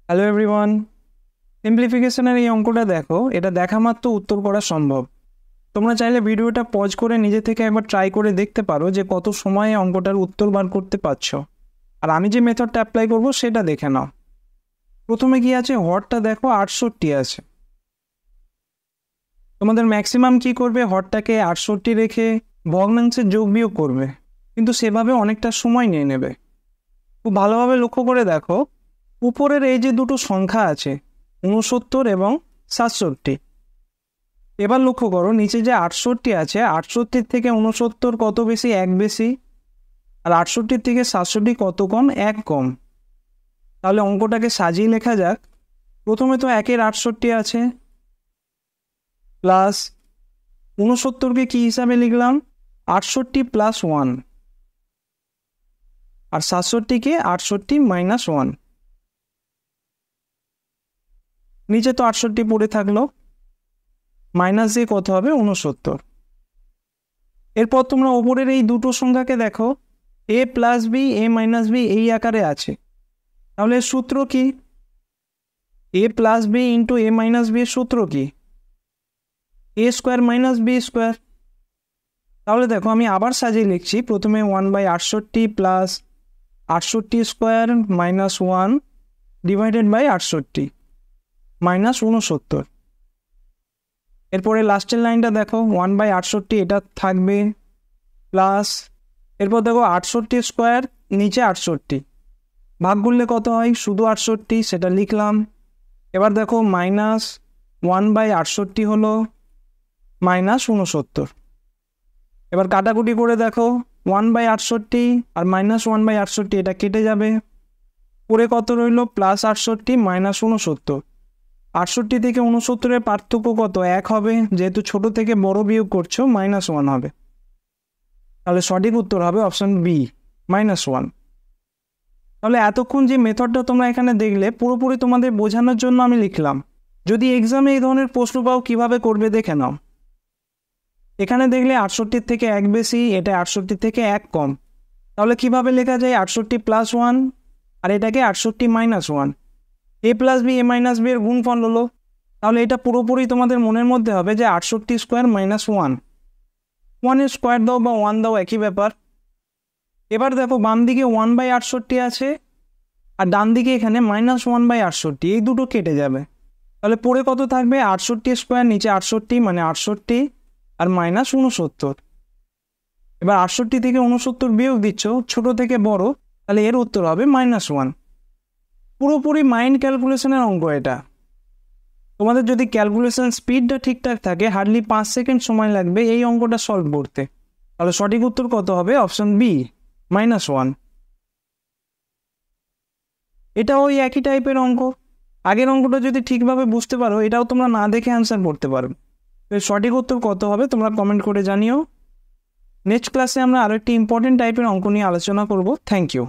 Hello everyone, সিম্পলিফিকেশনের এই অঙ্কটা দেখো, এটা দেখা মাত্র উত্তর করা সম্ভব। তোমরা চাইলে ভিডিওটা পজ করে নিজে থেকে একবার ট্রাই করে দেখতে পারো যে কত সময়ে অঙ্কটার উত্তর বার করতে পারছো। আর আমি যে মেথডটা অ্যাপ্লাই করব সেটা দেখে নাও। প্রথমে কি আছে, হরটা দেখো 68 আছে। তোমাদের ম্যাক্সিমাম কি করবে, হরটাকে 68 রেখে ভগ্নাংশের যোগ বিয়োগ করবে, কিন্তু সেভাবে অনেকটা সময় নিয়ে নেবে। খুব ভালোভাবে লক্ষ্য করে দেখো, উপরের এই যে দুটো সংখ্যা আছে 69 এবং 67, এবার লক্ষ্য করো নিচে যে 68 আছে, 68 থেকে 69 কত বেশি? 1 বেশি। আর 68 থেকে 67 কত কম? 1 কম। তাহলে অঙ্কটাকে সাজিয়ে লেখা যাক। প্রথমে তো 1-এর 68 আছে, প্লাস 69কে কি হিসাবে লিখলাম? 68 প্লাস 1। আর 67কে 68 মাইনাস 1। নিচে তো 68 পড়ে থাকলো, মাইনাস দিয়ে কত হবে? 69। এরপর তোমরা ওপরের এই দুটো সংখ্যাকে দেখো, A plus B, A minus B এই আকারে আছে। তাহলে সূত্র কি? A plus B into A minus B এর সূত্র কি? A square minus B square. তাহলে দেখো আমি আবার সাজিয়ে লিখছি। প্রথমে 1/68 plus 68 square minus 1 divided by 68 minus 69। এরপরে লাস্টের লাইনটা দেখো, 1/68 এটা থাকবে, প্লাস এরপর দেখো 68 স্কোয়ার, নিচে 68, ভাগ করলে কত হয়? শুধু 68, সেটা লিখলাম। এবার দেখো মাইনাস 1/68 হলো মাইনাস 69। এবার কাটাকুটি করে দেখো, 1/68 আর মাইনাস 1/68 এটা কেটে যাবে, পরে কত রইল? Plus 68 minus 69। 68 থেকে 69-এর পার্থক্য কত? 1 হবে, যেহেতু ছোট থেকে বড় বিয়োগ করছো -1 হবে। তাহলে সঠিক উত্তর হবে অপশন বি, -1। তাহলে এতক্ষণ যে মেথডটা তোমরা এখানে দেখলে, পুরোপুরি তোমাদের বোঝানোর জন্য আমি লিখলাম। যদি এক্সামে এই ধরনের প্রশ্ন পাও কিভাবে করবে দেখে নাও। এখানে দেখলে 68 থেকে 1 বেশি, এটা 68 থেকে 1 কম। তাহলে কিভাবে লেখা যায়? 68 প্লাস 1 আর এটাকে 68 minus 1। A plus B, A minus B এর গুণফল হলো। তাহলে এটা পুরোপুরি তোমাদের মনের মধ্যে হবে যে 68 স্কোয়ার মাইনাস 1। 1-এর স্কোয়ার দাও বা 1 দাও, একই ব্যাপার। এবার দেখো বাম দিকে 1/68 আছে, আর ডান দিকে এখানে -1/68, এই দুটো কেটে যাবে। তাহলে পরে কত থাকবে? 68 স্কোয়ার, নিচে 68 মানে 68 আর মাইনাস 69। এবার 68 থেকে 69 বিয়োগ দিচ্ছ, ছোট থেকে বড়, তাহলে এর উত্তর হবে -1। পুরোপুরি মাইন্ড ক্যালকুলেশনের অঙ্ক এটা। তোমাদের যদি ক্যালকুলেশন স্পিডটা ঠিকঠাক থাকে, হার্ডলি 5 সেকেন্ড সময় লাগবে এই অঙ্কটা সলভ করতে। তাহলে সঠিক উত্তর কত হবে? Option B, -1। এটা ওই একই টাইপের অঙ্ক। আগের অঙ্কটা যদি ঠিকভাবে বুঝতে পারো, এটাও তোমরা না দেখে অ্যান্সার করতে পারবে। সঠিক উত্তর কত হবে তোমরা কমেন্ট করে জানিও। নেক্সট ক্লাসে আমরা আরো একটি ইম্পর্টেন্ট টাইপের অঙ্ক নিয়ে আলোচনা করব। Thank you.